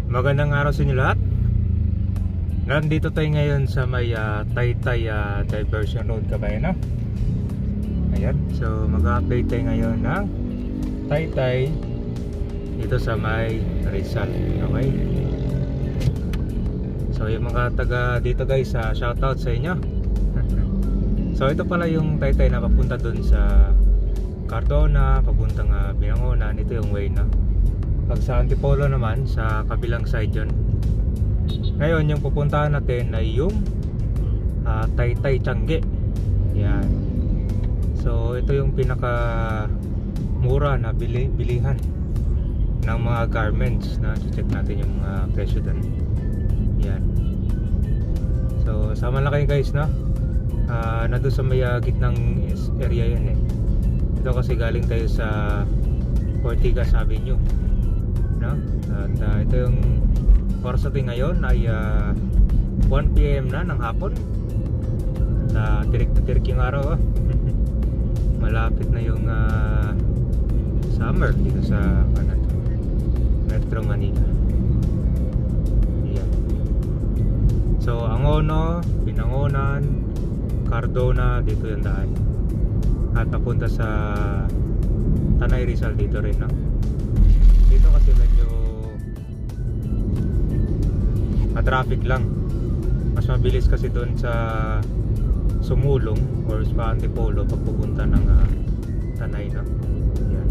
Magandang araw sa inyo lahat. Nandito tayo ngayon sa may Taytay Diversion Road, Kabayan, no? Ayan, so mag-update tayo ngayon ng Taytay dito sa may Rizal. Okay? So yung mga taga dito guys, shoutout sa inyo. So ito pala yung Taytay na papunta dun sa Cardona, papuntang Binangonan. Ito yung way, no? Pag sa Antipolo naman, sa kabilang side yun. Ngayon yung pupuntahan natin ay yung Taytay Tiangge. Yan. So ito yung pinaka mura na bilihan ng mga garments na check natin yung mga presyo doon. Yan. So sama lang kayo guys, no? Nandun sa may gitnang area yan eh. Ito kasi galing tayo sa Ortigas Avenue, no? At ito yung oras natin ngayon ay 1 PM na ng hapon. Tirik na tirik yung araw. Malapit na yung summer dito sa Metro Manila. Yan. So Angono, Binangonan, Cardona, dito yung daan. At papunta sa Tanay Rizal dito rin, no? Dito kasi medyo traffic lang. Mas mabilis kasi doon sa Sumulong or sa Antipolo pag pupunta ng Tanay, no? Yan.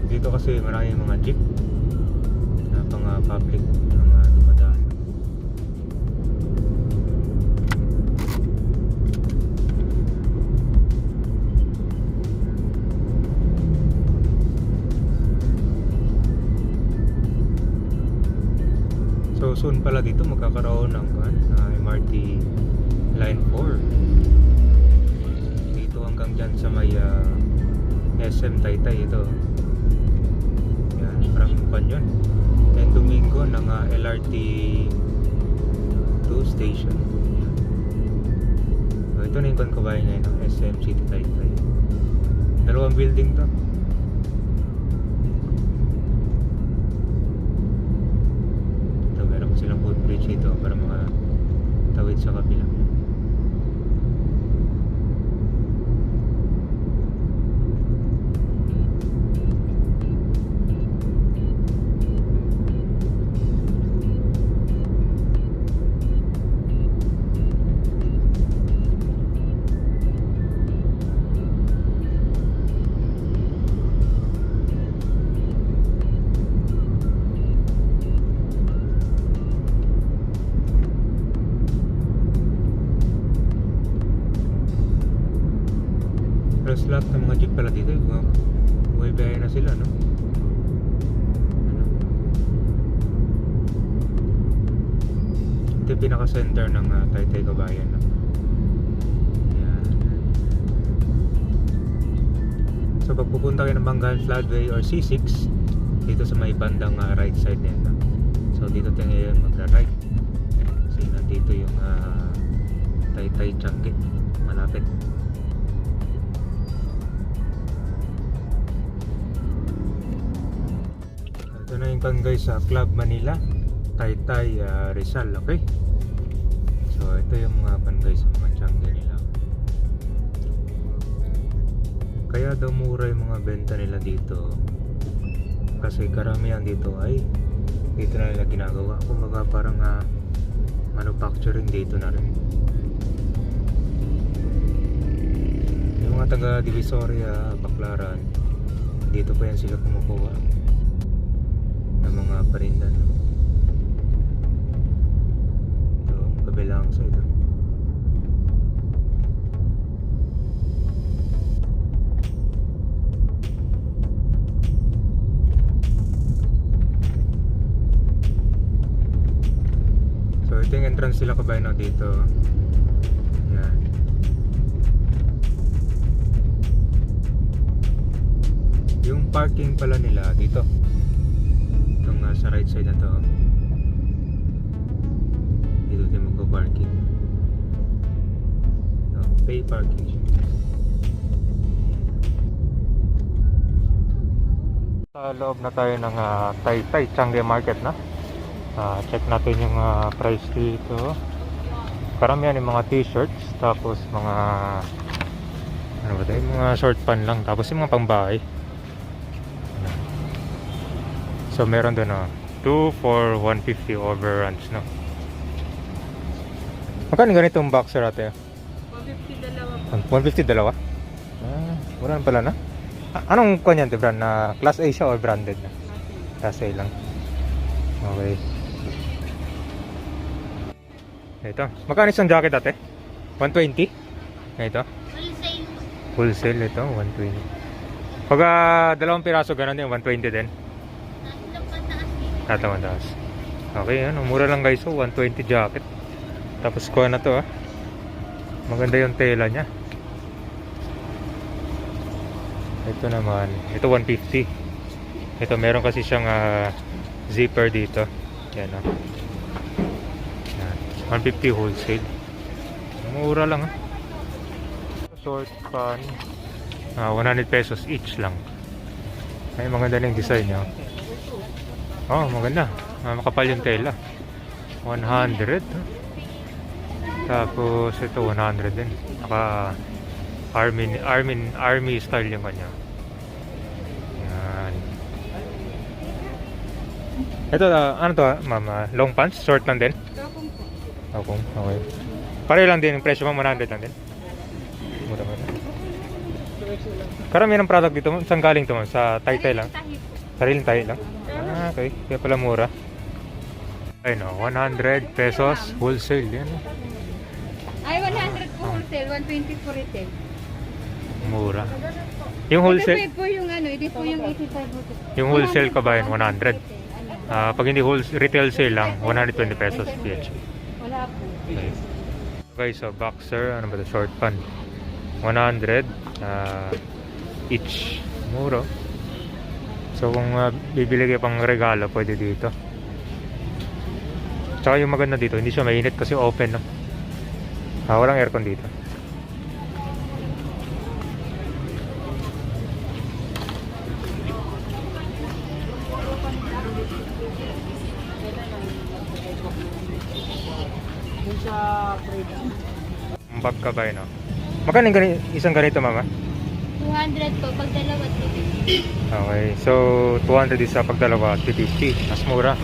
Dito kasi maraming mga jeep na pang public mga dumadaan. So soon pala dito magkakaroon ng MRT Line 4 dito hanggang dyan sa may SM Taytay. Ito yan, parang yun. And Domingo ng LRT 2 station. Yan. So ito na yung Kabayan ngayon ng SM City Taytay. Dalawang building to. Silang footbridge dito para mga tawid sa kabila. Pero lahat ng mga jeep pala dito, buhay biyahe na sila, no? Ito yung pinaka-center ng Taytay, Kabayan, no? Yan. So pag pupunta kayo ng Mangan Floodway or C6 dito sa may bandang right side nito. So dito tayo ngayon magra-right kasi nandito yung Taytay Tiangge, malapit. Ito na yung guys sa Club Manila Taytay Rizal. Okay, so ito yung mga guys sa mga Tiangge nila. Kaya daw mura yung mga benta nila dito kasi karamihan dito ay dito na nila ginagawa. Kumbaga parang manufacturing dito na rin. Yung mga taga Divisoria, Baclaran, dito pa yan sila kumukuha ng mga parinda, no? Ito, kabilang side. So ito yung entrance sila, Kabayan, dito. Yan. Yung parking pala nila dito, sa right side na to. Dito tayo magpa-parking. No, pay parking. Sa loob na tayo ng Taytay Changi Market na. Check natin yung price dito. Karamihan yung mga t-shirts, tapos mga ano ba tayo, mga short pan lang, tapos yung mga pangbahay. So meron doon 2 for 150 overruns, no? Magkano ganitong boxer ate? 150 dalawa po. 150 dalawa? Wala pala na. Anong kanyan te brand? Na class A siya or branded na? Class A lang. Okay. Ito. Magkano isang jacket ate? 120? Ito. Wholesale. Wholesale ito, 120. Pag dalawang piraso ganun din, 120 din. Mataas. Okay, ano, mura lang guys. So, 120 jacket. Tapos kuha na to Maganda yung tela niya. Ito naman, ito 150. Ito meron kasi siyang zipper dito. Yan Yan. 150 wholesale. Mura lang Short pan. 100 pesos each lang. Ay, maganda na yung design niya. Oh, maganda. Makapal yung tela. 100. Tapos ito 100 din. Naka army style yung kanya. Yan. Ito ano to ma'am? Long pants? Short lang din? Kapong po. Okay. Pareho lang din yung presyo mo, 100 lang din. Mura-mura. Karamihan ng product dito, saan galing to ma'am? Sa Taytay lang? Sariling tayo lang? Okay. Kaya pala mura. Ayun 100 pesos wholesale yan. Ay, 100 po wholesale, 120 po retail. Mura. Yung wholesale, Ito po yung ito po yung 85 po. yung wholesale ka ba yun? 100. Pag hindi retail sale lang, 120 pesos PH. Wala po. Okay, so boxer, ano ba ito? Short pan. 100 each. Mura. So kung bibili kayo pang regalo, pwede dito. Tsaka yung maganda dito, hindi siya mainit kasi open, no? Walang aircon dito. Ang bag ka ba yun, no? Magkano isang ganito, mama? 200 po, pag dalawa 350. Okay, so 200 isa pag dalawa, 350. Mas mura.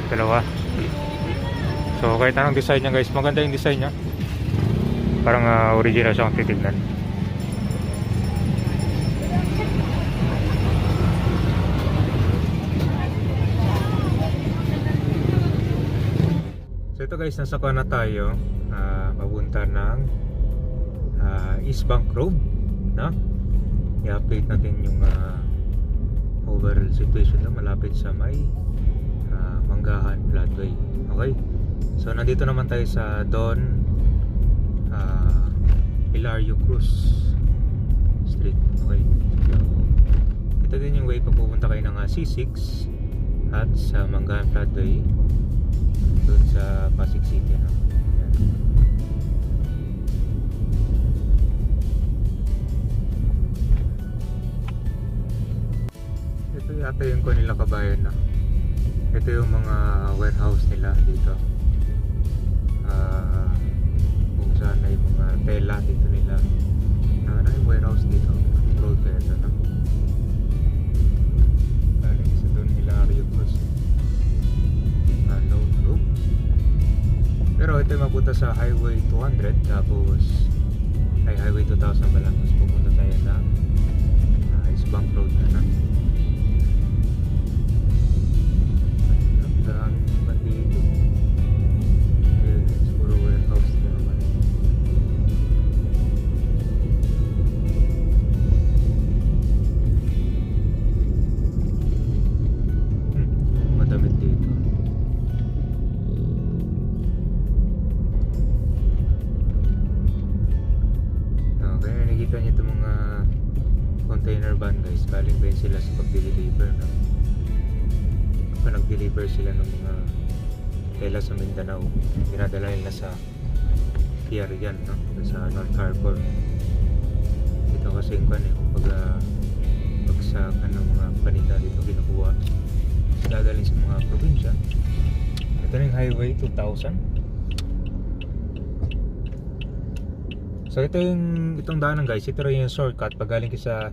Dalawa. So kahit anong design niya guys, maganda yung design niya. Parang original siyang titignan. So ito guys, nasa kuha na tayo. Papunta ng East Bank Road, no? I-update natin yung overall situation na malapit sa may Manggahan Floodway. Okay, so nandito naman tayo sa Don Hilario Cruz Street. Okay, so, ito din yung way papupunta kayo ng C6 at sa Manggahan Floodway doon sa Pasig City, no? Yan. Ito yata yung Kanila Kabayan, no? Ito yung mga warehouse nila dito. Kung saan na yung mga tela dito nila. Na yung warehouse dito. Road kaya ito, no? Galing sa doon Hilario Cruz. Unknown group. Pero ito yung mapunta sa Highway 200. Tapos ay Highway 2000 ba lang. Tapos pupunta tayo na East Bank Road na. Dami naman dito. Puro warehouse na naman. Madamit dito. Okay, nakikita niyo itong mga container van guys. Galing ba yun sila sa pag-deliver, no? Nag-deliver sila ng mga tela sa Mindanao, dinadala nila sa pier yan, no? Sa North Harbor. Ito kasi yung pag sa sa kanang mga paninda dito kinukuha. Dadalhin sa mga probinsya. Ito na yung Highway 2000. So itong daanan guys, ito rin yung shortcut pag galing kayo sa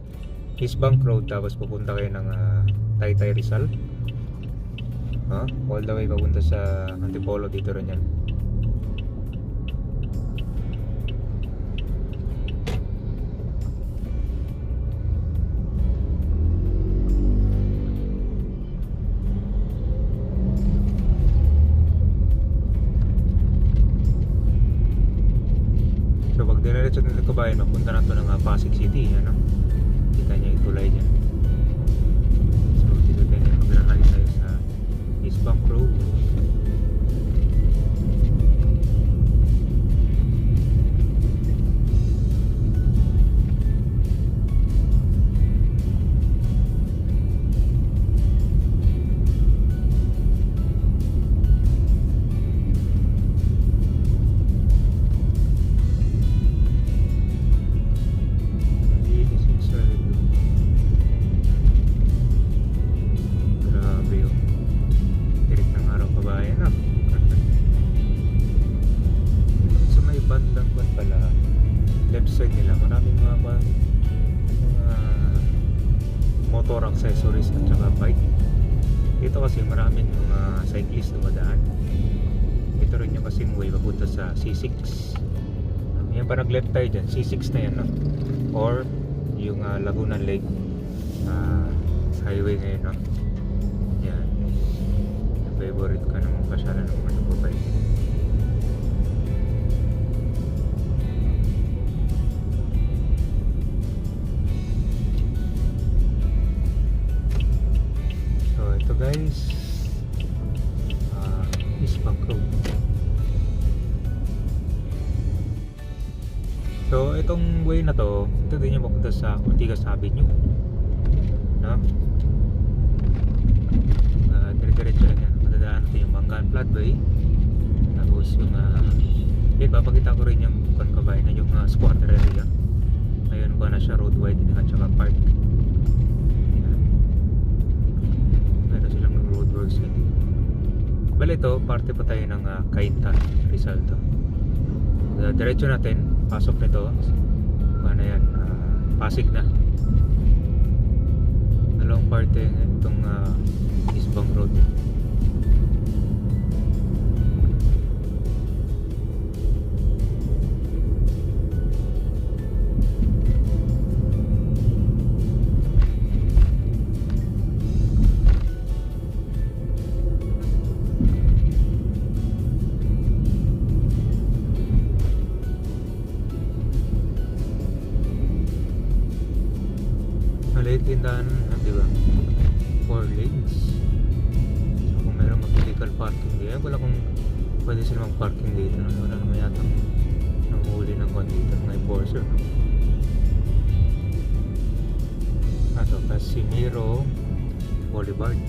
East Bank Road tapos pupunta kayo ng Taytay Rizal. All the way papunta sa Antipolo, dito rin yan. So pag dinerecho nito kabayan, mapunta na to ng Pasig City, ano? Kita niya yung tulay dyan. So dito tayo maglalakad tayo sa East Bank Road. Motor accessories at saka bike. Dito kasi maraming mga cyclist na madaan. Ito rin yung kasing way papunta sa C6. Yan pa nag left tayo dyan, C6 na yan, no? Or yung Laguna Lake highway ngayon, no? Yan. Favorite ka naman pasyalan ng mga bike. Ito guys, East Bank Road. So itong way na to, ito din yung papunta sa Ortigas Avenue, no? Dire-diretso lang yan. Matadaan natin yung Mangaan Floodway. Tapos yung papakita ko rin yung kabayan na yung squatter area. Ngayon ba na siya road widening at saka park. Roadworks yun. Bale ito, parte pa tayo ng Cainta, Rizal to. Diretso natin, pasok nito. Ano yan, Pasig na. Dalawang parte itong East Bank Road. Maliit tindahan, di ba? 4 lanes. So kung mayroong mag-illegal parking dito, wala kung pwede sila mag-parking dito. Wala naman yata nanguhuli ng kwan dito, mga enforcer. Ito, Casimiro Boulevard.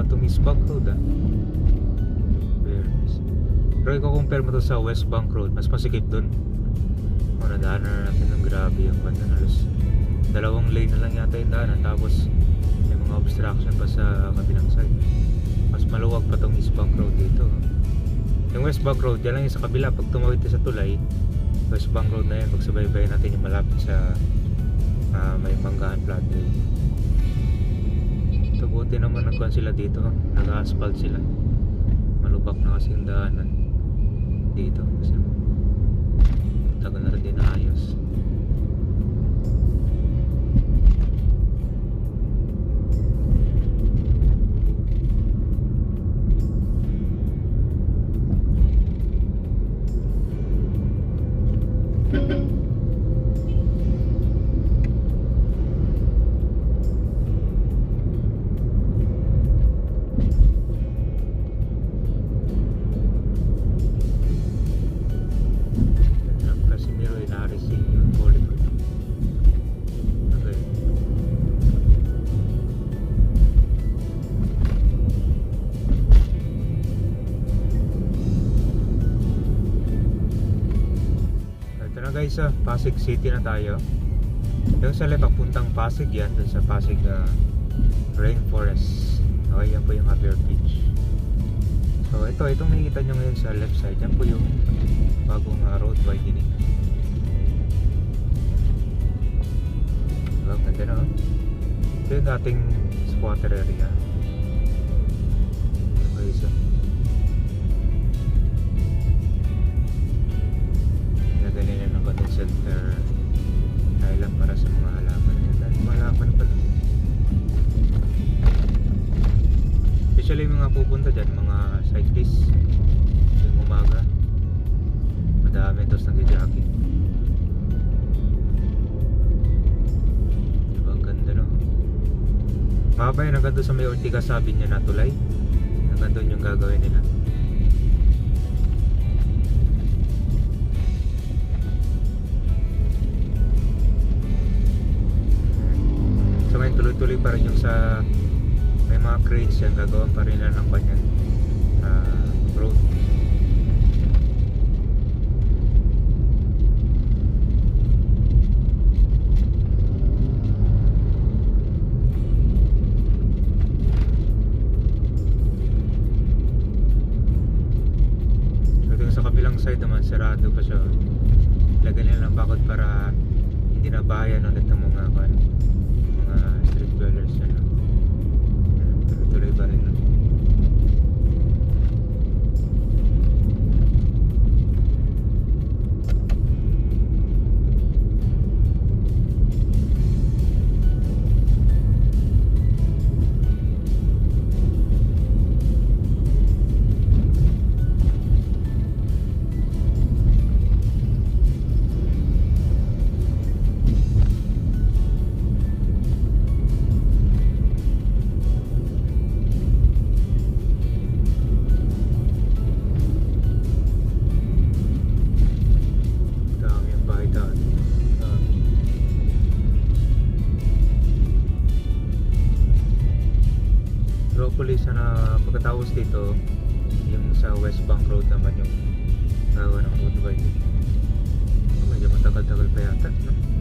Itong East Bank Road, very nice. Pero kung compare mo to sa West Bank Road, mas masikip dun. Nadaanan na natin ng grabe yung banda. Halos 2 lane na lang yata yung daanan, tapos may mga obstruction pa sa kabilang side. Mas maluwag pa tong East Bank Road dito. Yung West Bank Road, yan lang yung sa kabila. Pag tumawid sa tulay, West Bank Road na yan. Magsabaybay natin yung malapit sa may Mangaan Floodway. Ito buti naman nagkuhan sila dito, nag-asphalt sila. Malubak na kasi yung daanan dito kasi tagal na rin din naayos. na guys, Pasig City na tayo. Yung sa left papuntang Pasig yan, dun sa Pasig Rainforest. Okay, yan po yung Javier Beach. So itong nakikita nyo ngayon sa left side, yan po yung bagong road widening. Diba, ganda na. Ito yung dating squatter area. Okay, so lagay nila ng content center dahil lang para sa mga halaman. Dahil mga halaman pala. Especially yung mga pupunta dyan, mga cyclists yung umaga, madami tapos nag-jogging. Diba, ang ganda no? Mahaba yun hanggang doon sa may Ortiga, sabi niya na tulay. Hanggang doon yung gagawin nila. So ngayon tuloy-tuloy pa rin yung sa may mga cranes yan, gagawan pa rin na ng kanyang road. So yung sa kabilang side naman, sarado pa siya. Lagyan nila ng bakod para hindi na bahayan ulit ng mga street dwellers yan. Tuloy pa rin. Hopefully sana pagkatapos dito yung sa West Bank Road naman yung gawa ng road widening. Medyo matagal-tagal pa yata, no?